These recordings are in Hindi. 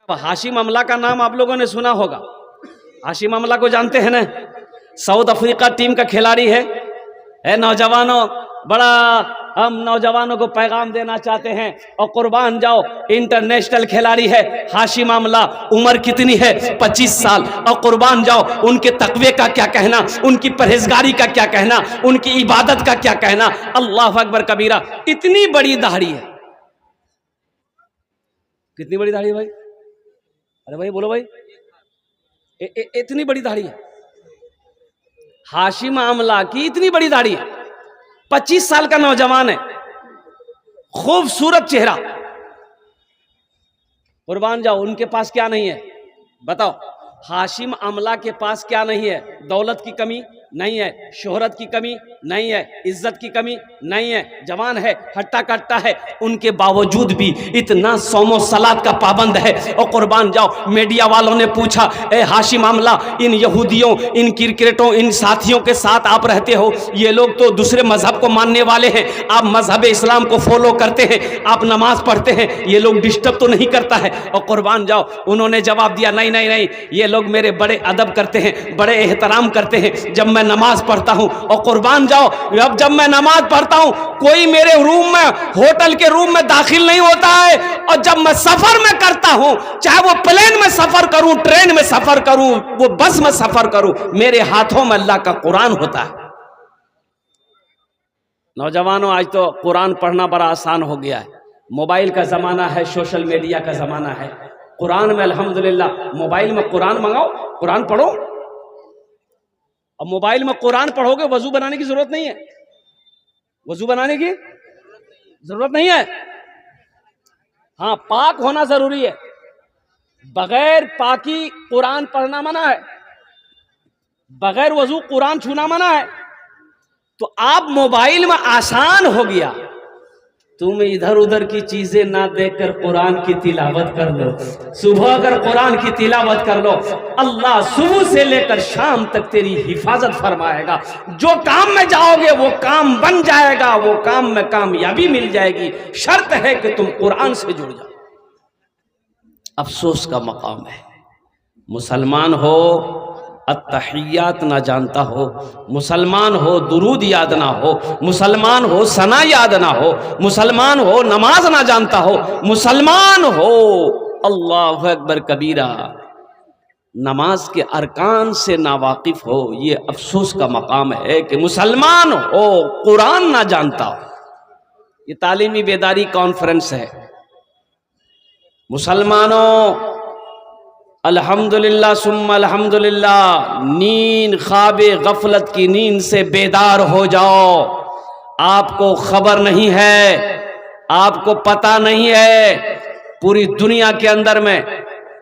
हाशिम अमला का नाम आप लोगों ने सुना होगा। हाशिम अमला को जानते हैं ना? साउथ अफ्रीका टीम का खिलाड़ी है। नौजवानों, बड़ा हम नौजवानों को पैगाम देना चाहते हैं और कुर्बान जाओ, इंटरनेशनल खिलाड़ी है हाशिम अमला। उम्र कितनी है? 25 साल। और कुर्बान जाओ, उनके तकवे का क्या कहना, उनकी परहेजगारी का क्या कहना, उनकी इबादत का क्या कहना। अल्लाह अकबर कबीरा। इतनी बड़ी दाढ़ी है। कितनी बड़ी दाढ़ी है भाई? अरे भाई बोलो भाई। इतनी बड़ी दाढ़ी है हाशिम आमला की, इतनी बड़ी दाढ़ी है। 25 साल का नौजवान है, खूबसूरत चेहरा। कुर्बान जाओ, उनके पास क्या नहीं है बताओ? हाशिम अमला के पास क्या नहीं है? दौलत की कमी नहीं है, शोहरत की कमी नहीं है, इज्जत की कमी नहीं है, जवान है, हट्टा कट्टा है। उनके बावजूद भी इतना सौमो सलात का पाबंद है। और कुर्बान जाओ, मीडिया वालों ने पूछा, ए हाशिम अमला, इन यहूदियों, इन क्रिकेटों, इन साथियों के साथ आप रहते हो, ये लोग तो दूसरे मजहब को मानने वाले हैं, आप मजहब इस्लाम को फॉलो करते हैं, आप नमाज पढ़ते हैं, ये लोग डिस्टर्ब तो नहीं करता है? और कुर्बान जाओ, उन्होंने जवाब दिया, नहीं नहीं नहीं, ये लोग मेरे बड़े अदब करते हैं, बड़े एहतराम करते हैं जब मैं नमाज पढ़ता हूं। और कुर्बान जाओ, अब जब मैं नमाज पढ़ता हूं, कोई मेरे रूम में, होटल के रूम में दाखिल नहीं होता है। और जब मैं सफर में करता हूं, चाहे वो प्लेन में सफर करूं, ट्रेन में सफर करूं, वो बस में सफर करूं, मेरे हाथों में अल्लाह का कुरान होता है। नौजवानों, आज तो कुरान पढ़ना बड़ा आसान हो गया है। मोबाइल का जमाना है, सोशल मीडिया का जमाना है। कुरान में अल्हम्दुलिल्लाह, मोबाइल में कुरान मंगाओ, कुरान पढ़ो। अब मोबाइल में कुरान पढ़ोगे, वजू बनाने की जरूरत नहीं है। वजू बनाने की जरूरत नहीं है। हाँ, पाक होना जरूरी है। बगैर पाकी कुरान पढ़ना मना है, बगैर वजू कुरान छूना मना है। तो आप मोबाइल में आसान हो गया, तुम इधर उधर की चीजें ना देखकर कुरान की तिलावत कर लो। सुबह अगर कुरान की तिलावत कर लो, अल्लाह सुबह से लेकर शाम तक तेरी हिफाजत फरमाएगा। जो काम में जाओगे वो काम बन जाएगा, वो काम में कामयाबी मिल जाएगी। शर्त है कि तुम कुरान से जुड़ जाओ। अफसोस का मकाम है, मुसलमान हो अत्तहियात ना जानता हो, मुसलमान हो दुरूद याद ना हो, मुसलमान हो सना याद ना हो, मुसलमान हो नमाज ना जानता हो, मुसलमान हो अल्लाह अकबर कबीरा नमाज के अरकान से नावाकिफ हो। ये अफसोस का मकाम है कि मुसलमान हो कुरान ना जानता हो। ये तालीमी बेदारी कॉन्फ्रेंस है। मुसलमानों, अल्हम्दुलिल्लाह सुम्मा अल्हम्दुलिल्लाह, नींद ख्वाबे गफलत की नींद से बेदार हो जाओ। आपको खबर नहीं है, आपको पता नहीं है पूरी दुनिया के अंदर में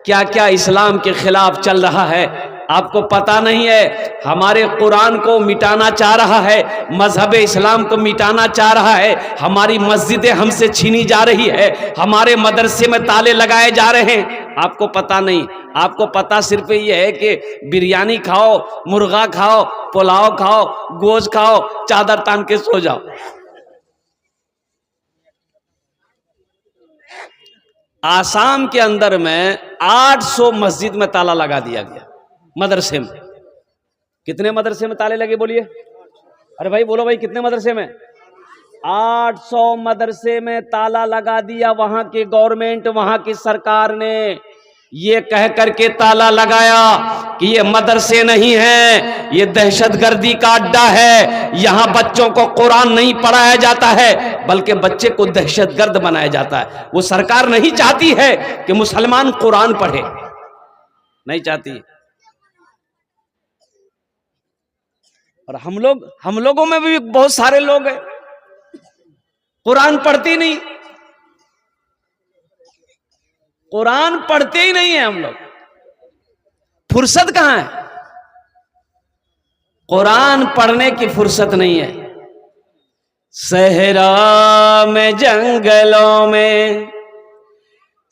क्या क्या इस्लाम के खिलाफ चल रहा है। आपको पता नहीं है, हमारे कुरान को मिटाना चाह रहा है, मजहब इस्लाम को मिटाना चाह रहा है, हमारी मस्जिदें हमसे छीनी जा रही है, हमारे मदरसे में ताले लगाए जा रहे हैं। आपको पता नहीं, आपको पता सिर्फ ये है कि बिरयानी खाओ, मुर्गा खाओ, पुलाव खाओ, गोश्त खाओ, चादर तान के सो जाओ। आसाम के अंदर में 800 मस्जिद में ताला लगा दिया गया। मदरसे में कितने मदरसे में ताले लगे बोलिए? अरे भाई बोलो भाई, कितने मदरसे में? 800 मदरसे में ताला लगा दिया। वहां की गवर्नमेंट, वहां की सरकार ने ये कह करके ताला लगाया कि ये मदरसे नहीं है, ये दहशतगर्दी का अड्डा है, यहां बच्चों को कुरान नहीं पढ़ाया जाता है, बल्कि बच्चे को दहशतगर्द बनाया जाता है। वो सरकार नहीं चाहती है कि मुसलमान कुरान पढ़े, नहीं चाहती। और हम लोगों में भी बहुत सारे लोग हैं कुरान पढ़ते नहीं, कुरान पढ़ते ही नहीं है। हम लोग फुर्सत कहां है? कुरान पढ़ने की फुर्सत नहीं है। सहरा में जंगलों में,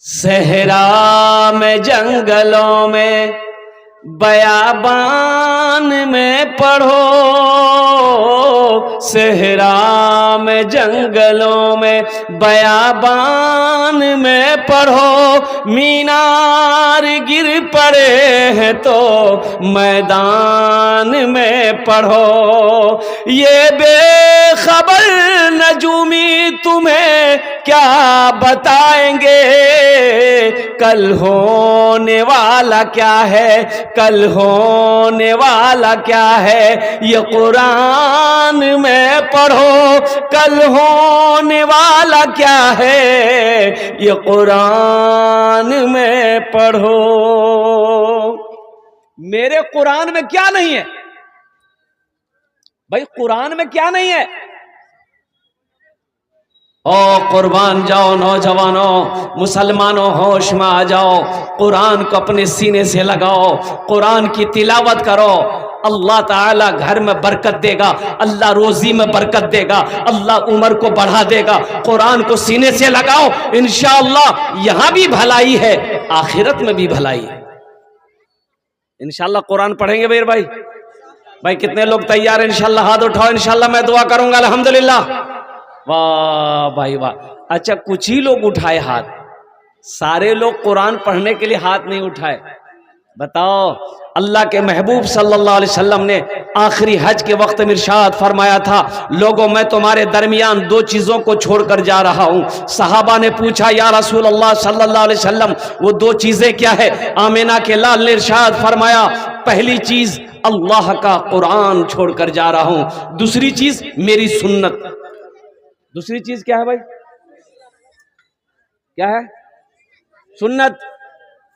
सहरा में जंगलों में, बयाबान में पढ़ो, सहरा में जंगलों में बयाबान में पढ़ो, मीनार गिर पड़े हैं तो मैदान में पढ़ो। ये बेखबर नजूमी तुम्हें क्या बताएंगे, कल होने वाला क्या है, कल होने वाला क्या है। ये कुरान में पढ़ो, कल होने वाला क्या है, ये कुरान में पढ़ो। मेरे कुरान में क्या नहीं है भाई, कुरान में क्या नहीं है। ओ कुर्बान जाओ नौजवानों, मुसलमानों, होश में आ जाओ, कुरान को अपने सीने से लगाओ, कुरान की तिलावत करो। अल्लाह ताला घर में बरकत देगा, अल्लाह रोजी में बरकत देगा, अल्लाह उम्र को बढ़ा देगा। कुरान को सीने से लगाओ, इंशाअल्लाह यहां भी भलाई है, आखिरत में भी भलाई है। इंशाअल्लाह कुरान पढ़ेंगे भाई कितने लोग तैयार हैं? इंशाअल्लाह हाथ उठाओ, इंशाअल्लाह मैं दुआ करूंगा। अल्हम्दुलिल्लाह, वाह भाई वाह। अच्छा, कुछ ही लोग उठाए हाथ, सारे लोग कुरान पढ़ने के लिए हाथ नहीं उठाए। बताओ, अल्लाह के महबूब सल्लल्लाहु अलैहि वसल्लम ने आखिरी हज के वक्त में इरशाद फरमाया था, लोगों मैं तुम्हारे दरमियान दो चीजों को छोड़कर जा रहा हूं। सहाबा ने पूछा, या रसूल अल्लाह सल्लल्लाहु अलैहि वसल्लम वो दो चीजें क्या है? आमिना के लाल ने इरशाद फरमाया, पहली चीज अल्लाह का कुरान छोड़कर जा रहा हूं, दूसरी चीज मेरी सुन्नत। दूसरी चीज क्या है भाई? क्या है? सुन्नत।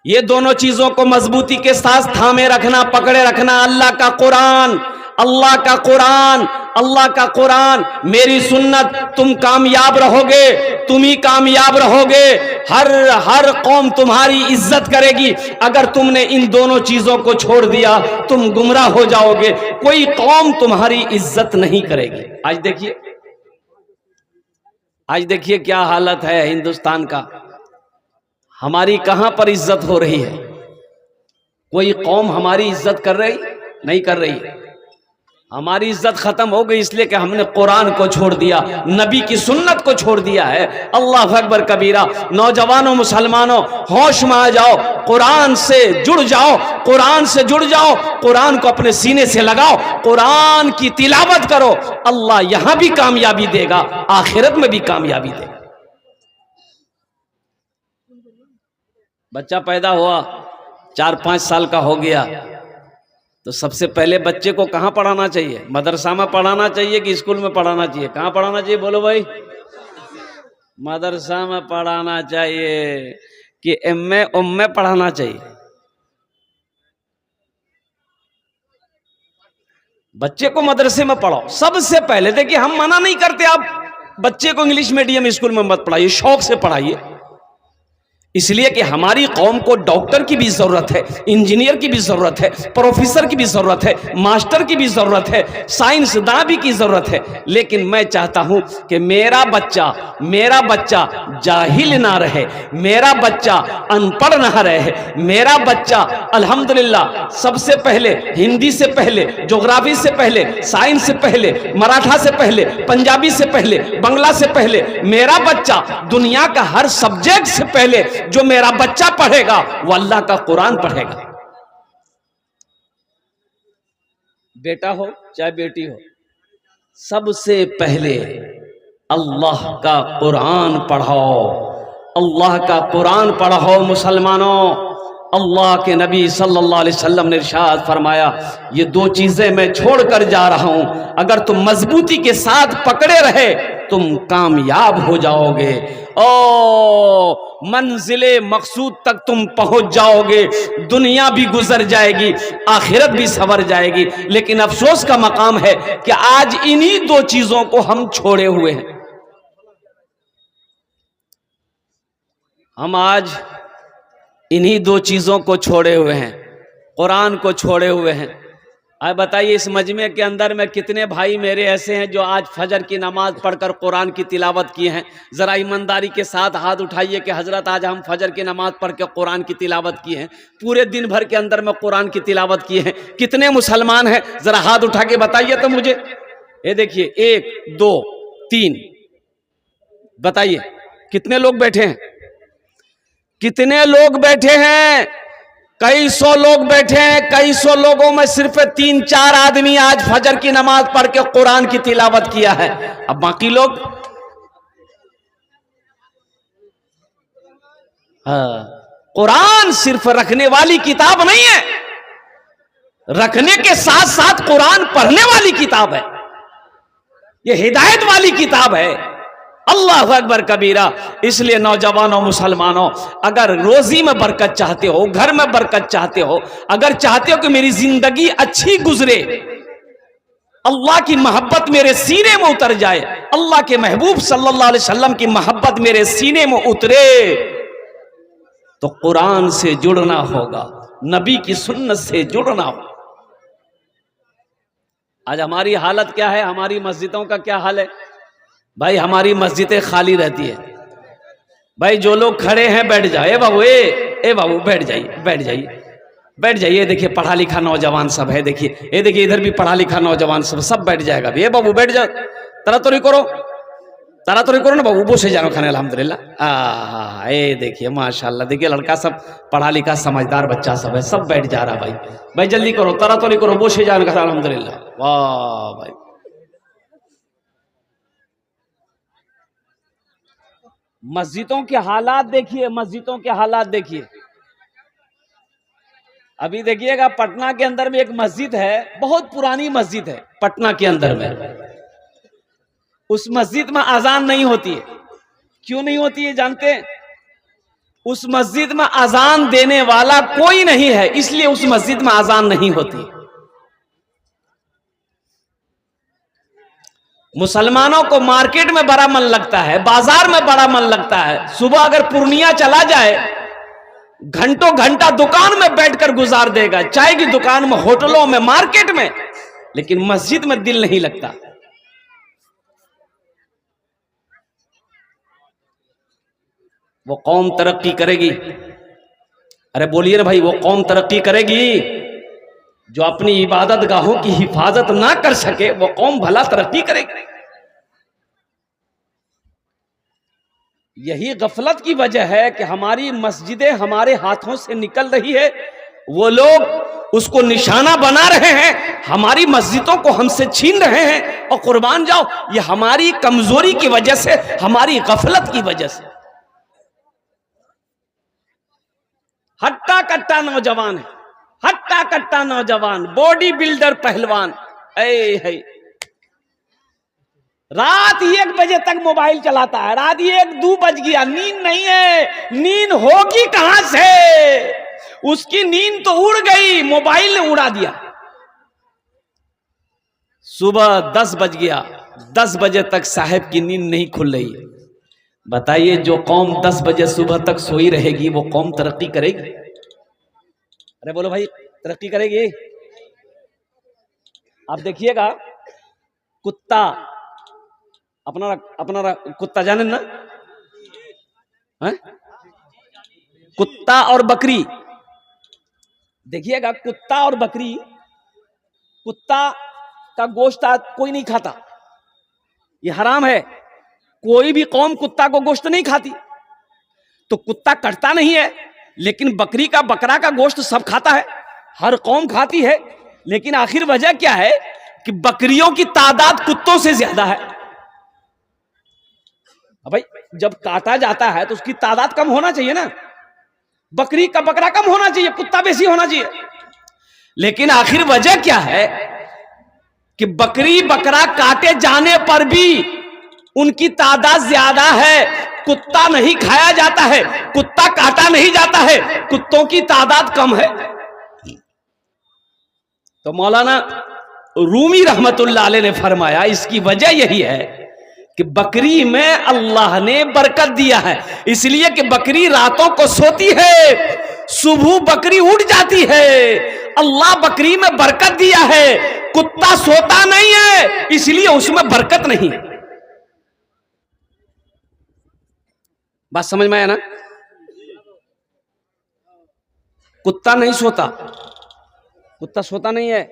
ये दोनों चीजों को मजबूती के साथ थामे रखना, पकड़े रखना। अल्लाह का कुरान, अल्लाह का कुरान, अल्लाह का कुरान, मेरी सुन्नत। तुम कामयाब रहोगे, तुम ही कामयाब रहोगे। हर कौम तुम्हारी इज्जत करेगी। अगर तुमने इन दोनों चीजों को छोड़ दिया, तुम गुमराह हो जाओगे, कोई कौम तुम्हारी इज्जत नहीं करेगी। आज देखिए क्या हालत है हिंदुस्तान का। हमारी कहां पर इज्जत हो रही है? कोई कौम हमारी इज्जत कर रही? नहीं कर रही है। हमारी इज्जत खत्म हो गई इसलिए कि हमने कुरान को छोड़ दिया, नबी की सुन्नत को छोड़ दिया है। अल्लाह अकबर कबीरा। नौजवानों, मुसलमानों, होश में आ जाओ, कुरान से जुड़ जाओ, कुरान से जुड़ जाओ, कुरान को अपने सीने से लगाओ, कुरान की तिलावत करो। अल्लाह यहां भी कामयाबी देगा, आखिरत में भी कामयाबी देगा। बच्चा पैदा हुआ, 4-5 साल का हो गया, तो सबसे पहले बच्चे को कहाँ पढ़ाना चाहिए? मदरसा में पढ़ाना चाहिए कि स्कूल में पढ़ाना चाहिए? कहाँ पढ़ाना चाहिए बोलो भाई? मदरसा में पढ़ाना चाहिए कि उम्मे पढ़ाना चाहिए? बच्चे को मदरसे में पढ़ाओ सबसे पहले। देखिए, हम मना नहीं करते आप बच्चे को इंग्लिश मीडियम स्कूल में मत पढ़ाइए, शौक से पढ़ाइए। इसलिए कि हमारी कौम को डॉक्टर की भी जरूरत है, इंजीनियर की भी जरूरत है, प्रोफेसर की भी जरूरत है, मास्टर की भी जरूरत है, साइंसदान भी की जरूरत है। लेकिन मैं चाहता हूं कि मेरा बच्चा जाहिल ना रहे, मेरा बच्चा अनपढ़ ना रहे, मेरा बच्चा अल्हम्दुलिल्लाह सबसे पहले हिंदी से पहले, ज्योग्राफी से पहले, साइंस से पहले, मराठा से पहले, पंजाबी से पहले, बंगला से पहले, मेरा बच्चा दुनिया का हर सब्जेक्ट से पहले जो मेरा बच्चा पढ़ेगा वो अल्लाह का कुरान पढ़ेगा। बेटा हो चाहे बेटी हो, सबसे पहले अल्लाह का कुरान पढ़ाओ, अल्लाह का कुरान पढ़ाओ। मुसलमानों, अल्लाह के नबी सल्लल्लाहु अलैहि वसल्लम ने इरशाद फरमाया, ये दो चीजें मैं छोड़कर जा रहा हूं, अगर तुम मजबूती के साथ पकड़े रहे तुम कामयाब हो जाओगे। मंजिले मकसूद तक तुम पहुंच जाओगे, दुनिया भी गुजर जाएगी, आखिरत भी सवर जाएगी। लेकिन अफसोस का मकाम है कि आज इन्हीं दो चीजों को हम छोड़े हुए हैं। हम आज इन्हीं दो चीजों को छोड़े हुए हैं, कुरान को छोड़े हुए हैं। आए बताइए, इस मजमे के अंदर में कितने भाई मेरे ऐसे हैं जो आज फजर की नमाज पढ़कर कुरान की तिलावत किए हैं? ज़रा ईमानदारी के साथ हाथ उठाइए कि हजरत आज हम फजर की नमाज पढ़ के कुरान की तिलावत किए हैं, पूरे दिन भर के अंदर में कुरान की तिलावत किए हैं। कितने मुसलमान हैं? ज़रा हाथ उठा के बताइए तो मुझे। ये देखिए, 1 2 3, बताइए कितने लोग बैठे हैं? कितने लोग बैठे हैं? कई सौ लोग बैठे हैं। कई सौ लोगों में सिर्फ 3-4 आदमी आज फजर की नमाज पढ़ के कुरान की तिलावत किया है। अब बाकी लोग, कुरान सिर्फ रखने वाली किताब नहीं है, रखने के साथ साथ कुरान पढ़ने वाली किताब है। ये हिदायत वाली किताब है। अल्लाहु अकबर कबीरा। इसलिए नौजवानों, मुसलमानों, अगर रोजी में बरकत चाहते हो, घर में बरकत चाहते हो, अगर चाहते हो कि मेरी जिंदगी अच्छी गुजरे, अल्लाह की मोहब्बत मेरे सीने में उतर जाए, अल्लाह के महबूब सल्लल्लाहु अलैहि वसल्लम की मोहब्बत मेरे सीने में उतरे, तो कुरान से जुड़ना होगा, नबी की सुन्नत से जुड़ना होगा। आज हमारी हालत क्या है? हमारी मस्जिदों का क्या हाल है भाई? हमारी मस्जिदें खाली रहती है भाई। जो लोग खड़े हैं बैठ जाओ। ए बाबू, ए बाबू बैठ जाइए, बैठ जाइए, बैठ जाइए। देखिए पढ़ा लिखा नौजवान सब है। देखिए, ये देखिए इधर भी पढ़ा लिखा नौजवान सब बैठ जाएगा। ए बाबू बैठ जाओ, तरा तो नहीं करो, तरा तो नहीं करो ना बाबू, बोसे जानो खाने अल्हम्दुलिल्लाह। ये देखिए माशाल्लाह, देखिए लड़का सब पढ़ा लिखा समझदार बच्चा सब है, सब बैठ जा रहा भाई। भाई जल्दी करो, तरा तो नहीं करो, बोसे जानो खाने अल्हम्दुलिल्लाह। वाह भाई, मस्जिदों के हालात देखिए, मस्जिदों के हालात देखिए। अभी देखिएगा पटना के अंदर में एक मस्जिद है, बहुत पुरानी मस्जिद है पटना के अंदर में। उस मस्जिद में अजान नहीं होती है। क्यों नहीं होती है जानते हैं? उस मस्जिद में अजान देने वाला कोई नहीं है, इसलिए उस मस्जिद में अजान नहीं होती। मुसलमानों को मार्केट में बड़ा मन लगता है, बाजार में बड़ा मन लगता है। सुबह अगर पूर्णिया चला जाए, घंटों घंटा दुकान में बैठकर गुजार देगा, चाय की दुकान में, होटलों में, मार्केट में, लेकिन मस्जिद में दिल नहीं लगता। वो कौम तरक्की करेगी? अरे बोलिए ना भाई, वो कौम तरक्की करेगी जो अपनी इबादत गाहों की हिफाजत ना कर सके, वो कौम भला तरक्की करेगी? यही गफलत की वजह है कि हमारी मस्जिदें हमारे हाथों से निकल रही है, वो लोग उसको निशाना बना रहे हैं, हमारी मस्जिदों को हमसे छीन रहे हैं। और कुर्बान जाओ, ये हमारी कमजोरी की वजह से, हमारी गफलत की वजह से। हट्टा कट्टा नौजवान है, हट्टा कट्टा नौजवान, बॉडी बिल्डर पहलवान। है रात 1 बजे तक मोबाइल चलाता है, रात 1-2 बज गया, नींद नहीं है। नींद होगी कहां से? उसकी नींद तो उड़ गई, मोबाइल ने उड़ा दिया। सुबह 10 बज गया, 10 बजे तक साहब की नींद नहीं खुल रही है। बताइए, जो कौम 10 बजे सुबह तक सोई रहेगी, वो कौम तरक्की करेगी? अरे बोलो भाई, तरक्की करेगी? आप देखिएगा, कुत्ता अपना कुत्ता जाने ना है? कुत्ता और बकरी, देखिएगा कुत्ता और बकरी। कुत्ता का गोश्त कोई नहीं खाता, ये हराम है। कोई भी कौम कुत्ता को गोश्त नहीं खाती, तो कुत्ता कटता नहीं है, लेकिन बकरी का, बकरा का गोश्त सब खाता है, हर कौम खाती है। लेकिन आखिर वजह क्या है कि बकरियों की तादाद कुत्तों से ज्यादा है। अब भाई जब काटा जाता है तो उसकी तादाद कम होना चाहिए ना, बकरी का बकरा कम होना चाहिए, कुत्ता बेसी होना चाहिए। लेकिन आखिर वजह क्या है कि बकरी बकरा काटे जाने पर भी उनकी तादाद ज्यादा है, कुत्ता नहीं खाया जाता है, कुत्ता काटा नहीं जाता है, कुत्तों की तादाद कम है। तो मौलाना रूमी रहमतुल्लाह अलैह ने फरमाया, इसकी वजह यही है कि बकरी में अल्लाह ने बरकत दिया है, इसलिए कि बकरी रातों को सोती है, सुबह बकरी उठ जाती है अल्लाह बकरी में बरकत दिया है, कुत्ता सोता नहीं है इसलिए उसमें बरकत नहीं है। बात समझ में आया ना? कुत्ता नहीं सोता, कुत्ता सोता नहीं है,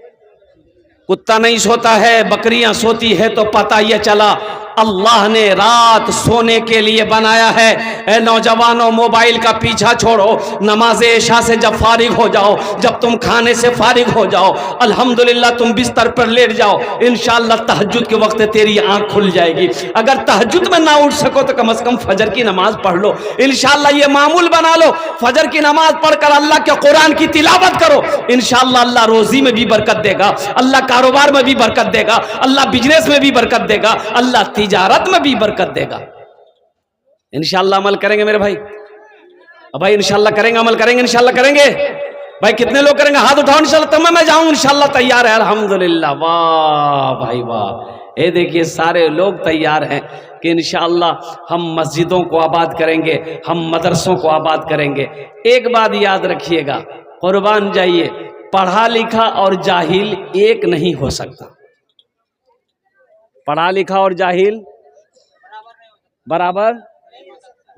कुत्ता नहीं सोता है, बकरियां सोती है। तो पता यह चला अल्लाह ने रात सोने के लिए बनाया है। ए नौजवानों, मोबाइल का पीछा छोड़ो, नमाज इशा से जब फारिग हो जाओ, जब तुम खाने से फारिग हो जाओ, अल्हम्दुलिल्लाह तुम बिस्तर पर लेट जाओ, इंशाअल्लाह तहज्जुद के वक्त तेरी आंख खुल जाएगी। अगर तहज्जुद में ना उठ सको तो कम से कम फजर की नमाज पढ़ लो, इंशाअल्लाह ये मामूल बना लो। फजर की नमाज पढ़कर अल्लाह के कुरान की तिलावत करो, इंशाअल्लाह अल्लाह रोजी में भी बरकत देगा, अल्लाह कारोबार में भी बरकत देगा, अल्लाह बिजनेस में भी बरकत देगा, अल्लाह तिजारत में भी बरकत देगा। इंशाअल्लाह अमल करेंगे मेरे भाई? भाई इंशाअल्लाह करेंगे, अमल करेंगे, इंशाअल्लाह करेंगे। भाई कितने लोग करेंगे? हाथ उठाओ इंशाअल्लाह। तब मैं जाऊं इंशाअल्लाह, तैयार है अल्हम्दुलिल्लाह। वाह भाई वाह, ये देखिए सारे लोग तैयार हैं कि इंशाअल्लाह हम मस्जिदों को आबाद करेंगे, हम मदरसों को आबाद करेंगे। एक बात याद रखिएगा, कुर्बान जाइए, पढ़ा लिखा और जाहिल एक नहीं हो सकता। पढ़ा लिखा और जाहिल बराबर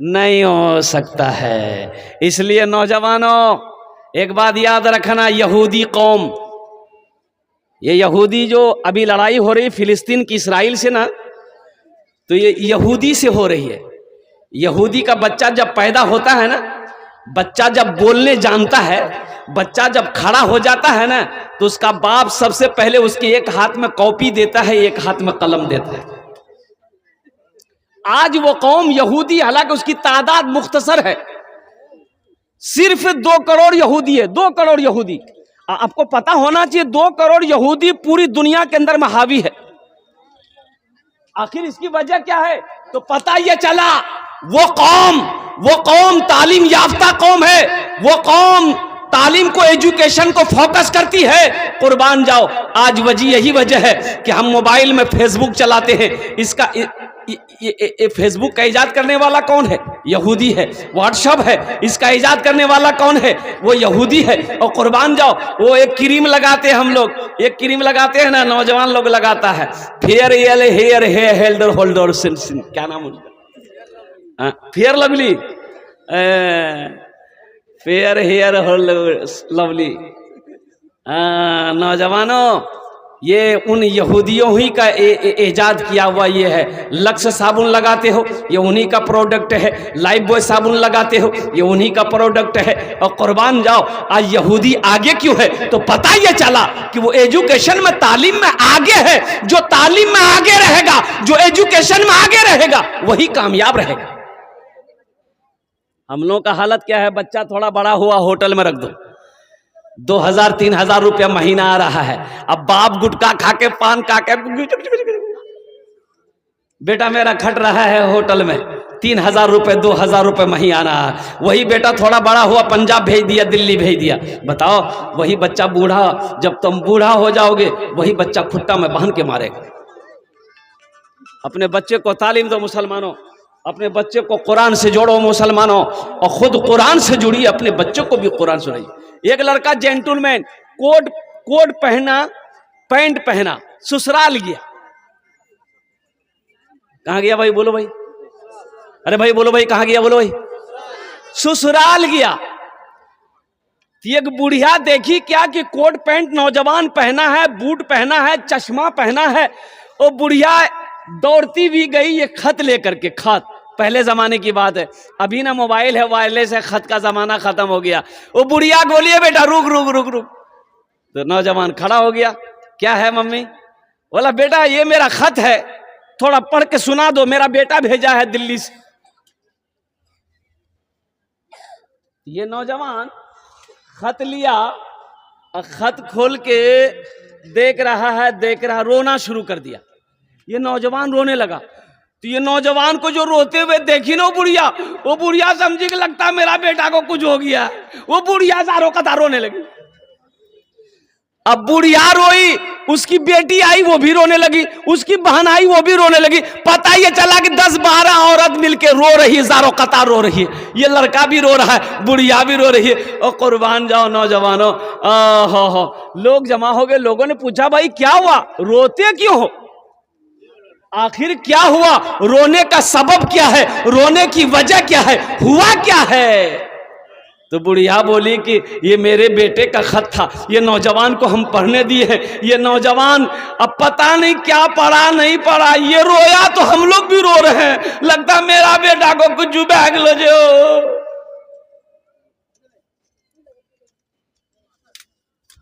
नहीं हो सकता है। इसलिए नौजवानों एक बात याद रखना, यहूदी कौम, ये यहूदी जो अभी लड़ाई हो रही फिलिस्तीन की इसराइल से ना, तो ये यहूदी से हो रही है। यहूदी का बच्चा जब पैदा होता है ना, बच्चा जब बोलने जानता है, बच्चा जब खड़ा हो जाता है ना, तो उसका बाप सबसे पहले उसके एक हाथ में कॉपी देता है, एक हाथ में कलम देता है। आज वो कौम यहूदी, हालांकि उसकी तादाद मुख्तसर है, सिर्फ 2 करोड़ यहूदी है, 2 करोड़ यहूदी। आपको पता होना चाहिए 2 करोड़ यहूदी पूरी दुनिया के अंदर में हावी है। आखिर इसकी वजह क्या है? तो पता यह चला वो कौम तालीम याफ्ता कौम है, वो कौम तालीम को, एजुकेशन को फोकस करती है। कुर्बान जाओ, आज यही वजह है कि हम मोबाइल में फेसबुक चलाते हैं। इसका ये फेसबुक का इजाद करने वाला कौन है? यहूदी है। व्हाट्सएप है, इसका इजाद करने वाला कौन है? वो यहूदी है। और कुर्बान जाओ, वो एक क्रीम लगाते हैं, हम लोग एक क्रीम लगाते हैं ना, नौजवान लोग लगाता है, फेयर हेल्डर होल्डर, क्या नाम उसका, fair lovely, fair hair lovely. नौजवानों, ये उन यहूदियों ही का इजाद किया हुआ ये है। लक्स साबुन लगाते हो, ये उन्हीं का प्रोडक्ट है। लाइफ बॉय साबुन लगाते हो, ये उन्हीं का प्रोडक्ट है। और कुर्बान जाओ, आज यहूदी आगे क्यों है? तो पता ये चला कि वो एजुकेशन में, तालीम में आगे है। जो तालीम में आगे रहेगा, जो एजुकेशन में आगे रहेगा, वही कामयाब रहेगा। हम लोगों का हालत क्या है? बच्चा थोड़ा बड़ा हुआ, होटल में रख दो, 2000-3000 रुपया महीना आ रहा है। अब बाप गुटखा खा के, पान खा के, बेटा मेरा खट रहा है होटल में, 3000 रुपये 2000 रुपये महीना आ रहा है। वही बेटा थोड़ा बड़ा हुआ, पंजाब भेज दिया, दिल्ली भेज दिया। बताओ, वही बच्चा बूढ़ा, जब तुम बूढ़ा हो जाओगे, वही बच्चा खुट्टा में बांध के मारेगा। अपने बच्चे को तालीम दो मुसलमानों, अपने बच्चे को कुरान से जोड़ो मुसलमानों, और खुद कुरान से जुड़िए, अपने बच्चों को भी कुरान सुनाइए। एक लड़का जेंटलमैन, कोट पहना, पैंट पहना, ससुराल गया। कहां गया भाई? बोलो भाई, अरे भाई बोलो भाई, कहां गया? बोलो भाई, ससुराल गया। एक बुढ़िया देखी क्या कि कोट पैंट नौजवान पहना है, बूट पहना है, चश्मा पहना है। वो बुढ़िया दौड़ती भी गई ये खत लेकर के। खत पहले जमाने की बात है, अभी ना मोबाइल है, वायरलेस है, खत का जमाना खत्म हो गया। वो बुढ़िया बोलिए बेटा रुक रुक रुक रुक, तो नौजवान खड़ा हो गया। क्या है मम्मी? बोला बेटा ये मेरा खत है, थोड़ा पढ़ के सुना दो, मेरा बेटा भेजा है दिल्ली से। ये नौजवान खत लिया, खत खोल के देख रहा, रोना शुरू कर दिया। ये नौजवान रोने लगा। तो ये नौजवान को जो रोते हुए देखी ना वो बुढ़िया समझी कि लगता मेरा बेटा को कुछ हो गया। वो बुढ़िया सारों का रोने लगी। अब बुढ़िया रोई उसकी बेटी आई वो भी रोने लगी, उसकी बहन आई वो भी रोने लगी। पता ये चला कि 10-12 औरत मिलके रो रही है, ज़ारो कतार रो रही है। ये लड़का भी रो रहा है, बुढ़िया भी रो रही है। और कुर्बान जाओ नौजवानों, लोग जमा हो गए। लोगों ने पूछा भाई क्या हुआ, रोते क्यों हो, आखिर क्या हुआ, रोने का सबब क्या है, रोने की वजह क्या है, हुआ क्या है? तो बुढ़िया बोली कि ये मेरे बेटे का खत था, ये नौजवान को हम पढ़ने दिए हैं। ये नौजवान अब पता नहीं क्या पढ़ा नहीं पढ़ा, ये रोया तो हम लोग भी रो रहे हैं। लगता मेरा बेटा को कुछ बैग लो जो।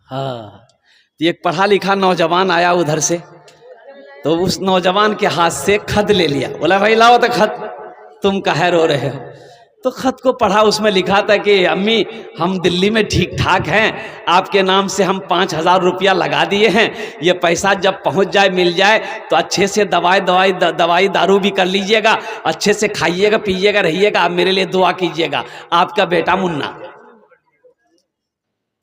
हाँ, एक पढ़ा लिखा नौजवान आया उधर से, तो उस नौजवान के हाथ से खत ले लिया। बोला भाई लाओ तो खत, तुम काहे रो रहे हो? तो खत को पढ़ा, उसमें लिखा था कि अम्मी हम दिल्ली में ठीक ठाक हैं, आपके नाम से हम 5,000 रुपया लगा दिए हैं। ये पैसा जब पहुंच जाए मिल जाए तो अच्छे से दवाई दारू भी कर लीजिएगा, अच्छे से खाइएगा पीजिएगा रहिएगा, आप मेरे लिए दुआ कीजिएगा, आपका बेटा मुन्ना।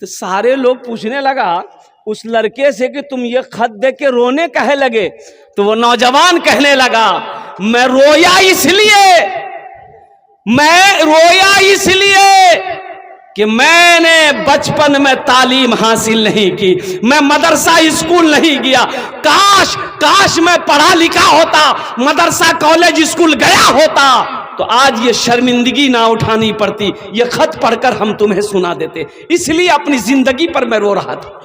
तो सारे लोग पूछने लगा उस लड़के से कि तुम ये खत देख के रोने कहे लगे? तो वो नौजवान कहने लगा मैं रोया इसलिए कि मैंने बचपन में तालीम हासिल नहीं की, मैं मदरसा स्कूल नहीं गया। काश मैं पढ़ा लिखा होता, मदरसा कॉलेज स्कूल गया होता तो आज ये शर्मिंदगी ना उठानी पड़ती, ये खत पढ़कर हम तुम्हें सुना देते। इसलिए अपनी जिंदगी पर मैं रो रहा था,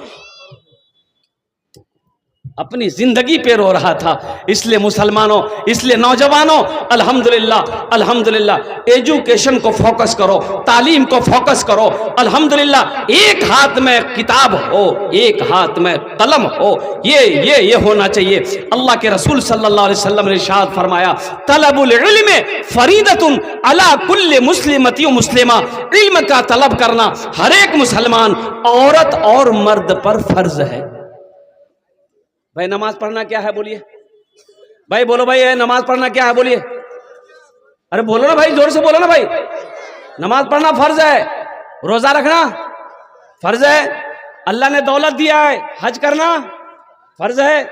अपनी जिंदगी पे रो रहा था। इसलिए मुसलमानों, इसलिए नौजवानों, अल्हम्दुलिल्लाह एजुकेशन को फोकस करो, तालीम को फोकस करो। अल्हम्दुलिल्लाह एक हाथ में किताब हो, एक हाथ में कलम हो, ये होना चाहिए। अल्लाह के रसूल सल्लल्लाहु अलैहि वसल्लम ने इरशाद फरमाया तलबुल इल्म फरीदतुन अला कुल्li मुस्लिमती व मुस्लिमा, इल्म का तलब करना हर एक मुसलमान औरत और मर्द पर फर्ज है। भाई नमाज पढ़ना क्या है बोलिए, भाई बोलो भाई नमाज पढ़ना क्या है बोलिए, अरे बोलो ना भाई, जोर से बोलो ना भाई। नमाज पढ़ना फर्ज है, रोजा रखना फर्ज है, अल्लाह ने दौलत दिया है हज करना फर्ज है,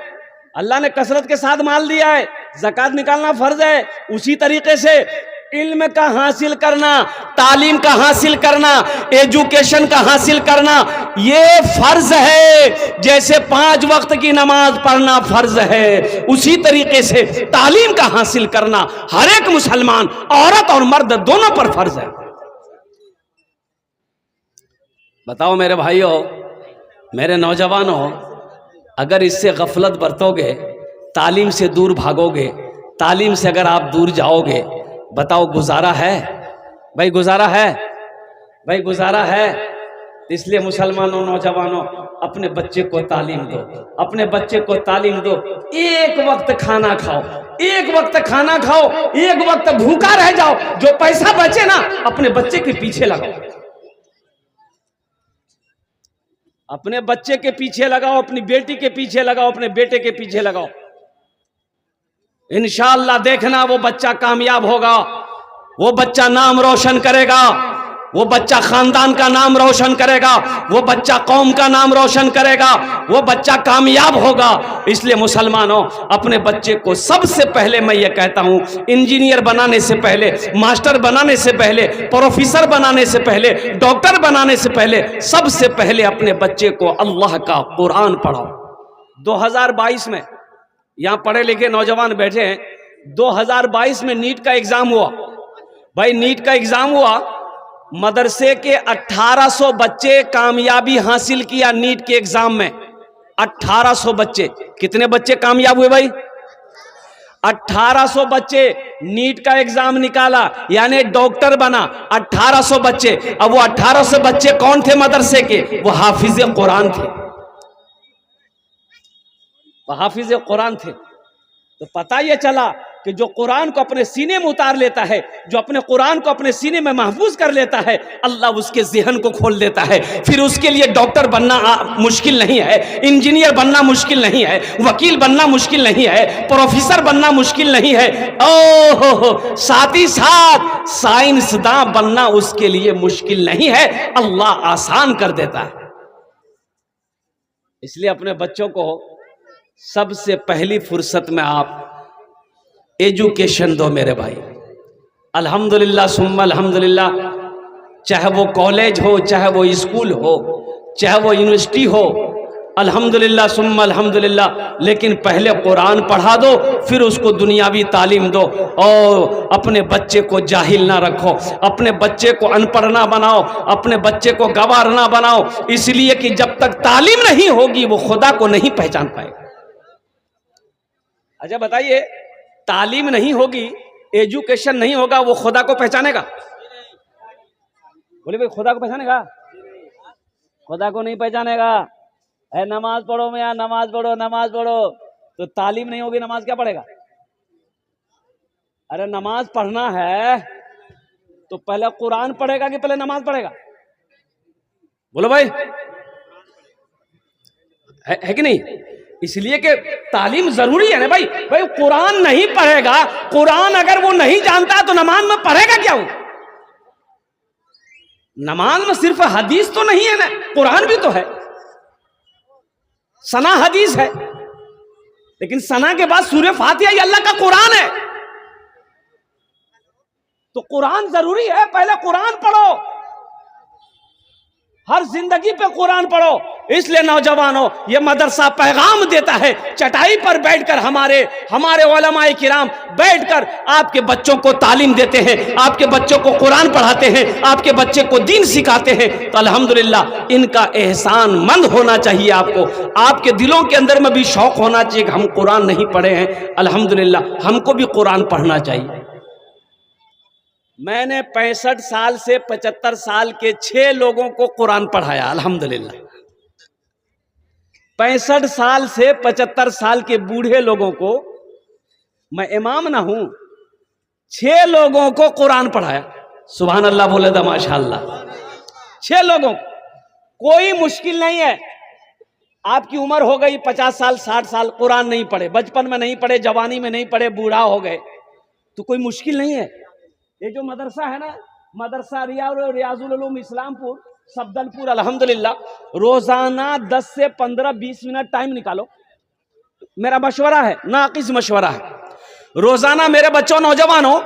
अल्लाह ने कसरत के साथ माल दिया है ज़कात निकालना फर्ज है। उसी तरीके से इल्म का हासिल करना, तालीम का हासिल करना, एजुकेशन का हासिल करना ये फर्ज है। जैसे 5 वक्त की नमाज पढ़ना फर्ज है, उसी तरीके से तालीम का हासिल करना हर एक मुसलमान औरत और मर्द दोनों पर फर्ज है। बताओ मेरे भाइयों, मेरे नौजवानों, अगर इससे गफलत बरतोगे, तालीम से दूर भागोगे, तालीम से अगर आप दूर जाओगे, बताओ गुजारा है? भाई गुजारा है? भाई गुजारा है? इसलिए मुसलमानों, नौजवानों, अपने बच्चे को तालीम दो, अपने बच्चे को तालीम दो। एक वक्त खाना खाओ, एक वक्त खाना खाओ, एक वक्त भूखा रह जाओ, जो पैसा बचे ना अपने बच्चे के पीछे लगाओ, अपने बच्चे के पीछे लगाओ, अपनी बेटी के पीछे लगाओ, अपने बेटे के पीछे लगाओ। इंशाअल्लाह देखना वो बच्चा कामयाब होगा, वो बच्चा नाम रोशन करेगा, वो बच्चा खानदान का नाम रोशन करेगा, वो बच्चा कौम का नाम रोशन करेगा, वो बच्चा कामयाब होगा। इसलिए मुसलमानों, अपने बच्चे को सबसे पहले मैं ये कहता हूँ, इंजीनियर बनाने से पहले, मास्टर बनाने से पहले, प्रोफेसर बनाने से पहले, डॉक्टर बनाने से पहले, सबसे पहले अपने बच्चे को अल्लाह का कुरान पढ़ाओ। 2022 में यहाँ पढ़े लिखे नौजवान बैठे हैं, 2022 में नीट का एग्जाम हुआ। भाई नीट का एग्जाम हुआ, मदरसे के 1800 बच्चे कामयाबी हासिल किया नीट के एग्जाम में। 1800 बच्चे, कितने बच्चे कामयाब हुए भाई? 1800 बच्चे नीट का एग्जाम निकाला, यानी डॉक्टर बना 1800 बच्चे। अब वो 1800 बच्चे कौन थे मदरसे के? वो हाफिज कुरान थे, वो हाफिज कुरान थे। तो पता ये चला कि जो कुरान को अपने सीने में उतार लेता है, जो अपने कुरान को अपने सीने में महफूज कर लेता है, अल्लाह उसके ज़हन को खोल देता है। फिर उसके लिए डॉक्टर बनना मुश्किल नहीं है, इंजीनियर बनना मुश्किल नहीं है, वकील बनना मुश्किल नहीं है, प्रोफेसर बनना मुश्किल नहीं है, ओहो साथ ही साथ साइंसदान बनना उसके लिए मुश्किल नहीं है, अल्लाह आसान कर देता है। इसलिए अपने बच्चों को सबसे पहली फुर्सत में आप एजुकेशन दो मेरे भाई। अल्हम्दुलिल्लाह सुम्मा अल्हम्दुलिल्लाह, चाहे वो कॉलेज हो, चाहे वो स्कूल हो, चाहे वो यूनिवर्सिटी हो, अल्हम्दुलिल्लाह सुम्मा अल्हम्दुलिल्लाह, लेकिन पहले कुरान पढ़ा दो, फिर उसको दुनियावी तालीम दो। और अपने बच्चे को जाहिल ना रखो, अपने बच्चे को अनपढ़ ना बनाओ, अपने बच्चे को गवार ना बनाओ, इसलिए कि जब तक तालीम नहीं होगी वो खुदा को नहीं पहचान पाएगा। अच्छा बताइए, तालीम नहीं होगी, एजुकेशन नहीं होगा, वो खुदा को पहचानेगा? बोले भाई, खुदा को पहचानेगा? खुदा को नहीं पहचानेगा। है नमाज पढ़ो मैं, नमाज पढ़ो नमाज पढ़ो, तो तालीम नहीं होगी, नमाज क्या पढ़ेगा? अरे नमाज पढ़ना है तो पहले कुरान पढ़ेगा कि पहले नमाज पढ़ेगा? बोलो भाई, है कि नहीं? इसलिए कि तालीम जरूरी है ना भाई। भाई कुरान नहीं पढ़ेगा, कुरान अगर वो नहीं जानता तो नमाज में पढ़ेगा क्या वो? नमाज में सिर्फ हदीस तो नहीं है ना, कुरान भी तो है। सना हदीस है, लेकिन सना के बाद सूरह फातिहा ये अल्लाह का कुरान है। तो कुरान जरूरी है, पहले कुरान पढ़ो, हर जिंदगी पे कुरान पढ़ो। इसलिए नौजवानों, ये मदरसा पैगाम देता है, चटाई पर बैठकर हमारे उलमाए किराम बैठकर आपके बच्चों को तालीम देते हैं, आपके बच्चों को कुरान पढ़ाते हैं, आपके बच्चे को दीन सिखाते हैं। तो अल्हम्दुलिल्लाह इनका एहसान मंद होना चाहिए आपको। आपके दिलों के अंदर में भी शौक होना चाहिए कि हम कुरान नहीं पढ़े हैं, अल्हम्दुलिल्लाह हमको भी कुरान पढ़ना चाहिए। मैंने 65 साल से 75 साल के 6 लोगों को कुरान पढ़ाया, अल्हम्दुलिल्लाह। 65 साल से 75 साल के बूढ़े लोगों को, मैं इमाम ना हूं, 6 लोगों को कुरान पढ़ाया। सुभान अल्लाह बोले दा माशाअल्लाह। 6 लोगों को, कोई मुश्किल नहीं है। आपकी उम्र हो गई 50 साल 60 साल, कुरान नहीं पढ़े, बचपन में नहीं पढ़े, जवानी में नहीं पढ़े, बूढ़ा हो गए, तो कोई मुश्किल नहीं है। ये जो मदरसा है ना, मदरसा रियाजुल उलूम इस्लामपुर सफदलपुर, अल्हम्दुलिल्लाह रोजाना 10 से 15-20 मिनट टाइम निकालो। मेरा मशवरा है, नाकिस मशवरा है, रोजाना मेरे बच्चों नौजवानों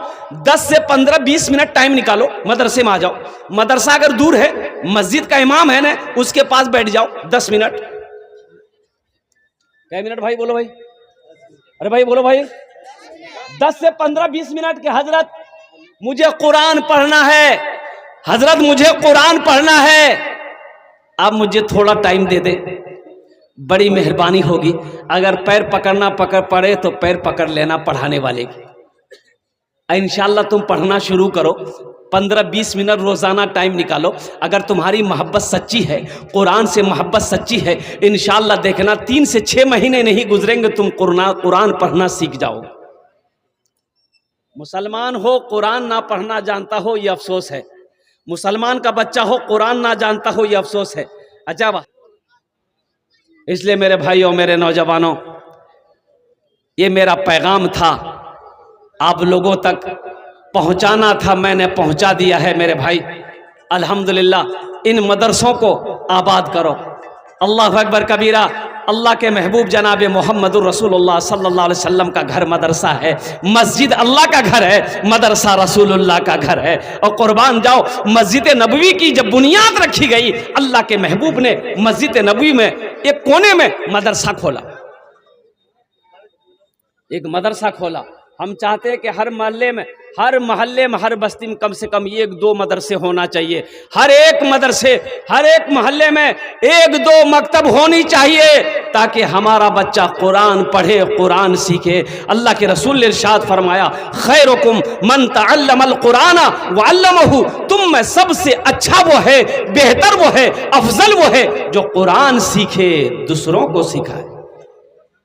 10 से 15-20 मिनट टाइम निकालो, मदरसे में आ जाओ। मदरसा अगर दूर है, मस्जिद का इमाम है ना, उसके पास बैठ जाओ 10 मिनट। क्या मिनट भाई? बोलो भाई, अरे भाई बोलो भाई। 10 से 15-20 मिनट के, हजरत मुझे कुरान पढ़ना है, हजरत मुझे कुरान पढ़ना है, आप मुझे थोड़ा टाइम दे दे, बड़ी मेहरबानी होगी। अगर पैर पकड़ना पड़े तो पैर पकड़ लेना पढ़ाने वाले की। इंशाल्लाह तुम पढ़ना शुरू करो, 15-20 मिनट रोजाना टाइम निकालो। अगर तुम्हारी मोहब्बत सच्ची है, कुरान से मोहब्बत सच्ची है, इंशाल्लाह देखना 3 से 6 महीने नहीं गुजरेंगे, तुम कुरान पढ़ना सीख जाओगे। मुसलमान हो, कुरान ना पढ़ना जानता हो, यह अफसोस है। मुसलमान का बच्चा हो, कुरान ना जानता हो, यह अफसोस है। अच्छा वाह। इसलिए मेरे भाइयों, मेरे नौजवानों, ये मेरा पैगाम था, आप लोगों तक पहुंचाना था, मैंने पहुंचा दिया है मेरे भाई। अल्हम्दुलिल्लाह इन मदरसों को आबाद करो। अल्लाह अकबर कबीरा। अल्लाह के महबूब जनाब मोहम्मदुर रसूलुल्लाह सल्लल्लाहु अलैहि वसल्लम का घर मदरसा है, मस्जिद अल्लाह का घर है, मदरसा रसूलुल्लाह का घर है। और कुर्बान जाओ, मस्जिद नबवी की जब बुनियाद रखी गई, अल्लाह के महबूब ने मस्जिद नबवी में एक कोने में मदरसा खोला, एक मदरसा खोला। हम चाहते हैं कि हर मोहल्ले में, हर बस्ती में कम से कम 1-2 मदरसे होना चाहिए। हर एक मदरसे, हर एक मोहल्ले में 1-2 मकतब होनी चाहिए, ताकि हमारा बच्चा कुरान पढ़े, कुरान सीखे। अल्लाह के रसूल ने इरशाद फरमाया, खैरुकुम मन तअल्लमल कुरान व अल्लमहु, तुम में सबसे अच्छा वो है, बेहतर वो है, अफजल वो है जो कुरान सीखे, दूसरों को सिखाए।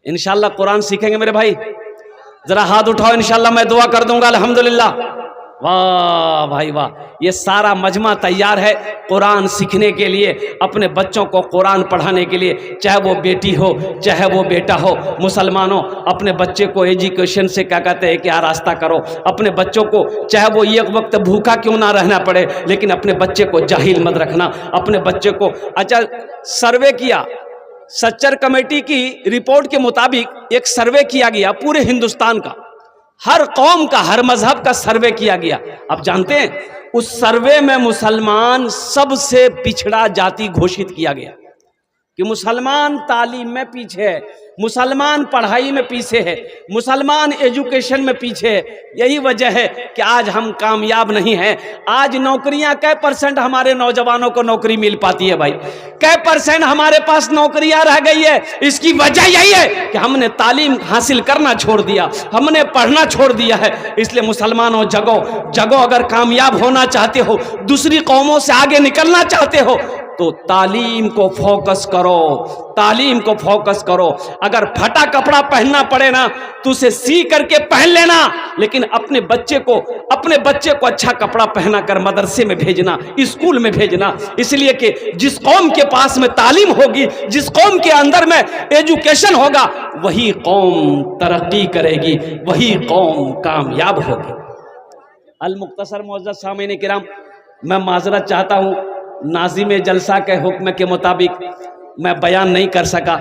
इंशाअल्लाह कुरान सीखेंगे मेरे भाई? जरा हाथ उठाओ, इंशाल्लाह मैं दुआ कर दूंगा। अल्हम्दुलिल्लाह। वाह भाई वाह। ये सारा मजमा तैयार है कुरान सीखने के लिए, अपने बच्चों को कुरान पढ़ाने के लिए, चाहे वो बेटी हो चाहे वो बेटा हो। मुसलमानों, अपने बच्चे को एजुकेशन से क्या कहते हैं कि आरास्ता करो। अपने बच्चों को, चाहे वो एक वक्त भूखा क्यों ना रहना पड़े, लेकिन अपने बच्चे को जाहिल मत रखना। अपने बच्चे को, अच्छा सर्वे किया, सच्चर कमेटी की रिपोर्ट के मुताबिक एक सर्वे किया गया पूरे हिंदुस्तान का, हर कौम का, हर मजहब का सर्वे किया गया। आप जानते हैं उस सर्वे में मुसलमान सबसे पिछड़ा जाति घोषित किया गया कि मुसलमान तालीम में पीछे है, मुसलमान पढ़ाई में पीछे है, मुसलमान एजुकेशन में पीछे है। यही वजह है कि आज हम कामयाब नहीं हैं। आज नौकरियां कै परसेंट हमारे नौजवानों को नौकरी मिल पाती है भाई? कै परसेंट हमारे पास नौकरियां रह गई है? इसकी वजह यही है कि हमने तालीम हासिल करना छोड़ दिया, हमने पढ़ना छोड़ दिया है। इसलिए मुसलमानों जगो जगो, अगर कामयाब होना चाहते हो, दूसरी कौमों से आगे निकलना चाहते हो तो तालीम को फोकस करो, तालीम को फोकस करो। अगर फटा कपड़ा पहनना पड़े ना तो उसे सी करके पहन लेना, लेकिन अपने बच्चे को अच्छा कपड़ा पहना कर मदरसे में भेजना, स्कूल में भेजना। इसलिए कि जिस कौम के पास में तालीम होगी, जिस कौम के अंदर में एजुकेशन होगा, वही कौम तरक्की करेगी, वही कौम कामयाब होगी। अल मुख्तसर मुअज़्ज़ज़ सामीन किराम, मैं माजरत चाहता हूँ, नाज़िम जलसा के हुक्म के मुताबिक मैं बयान नहीं कर सका।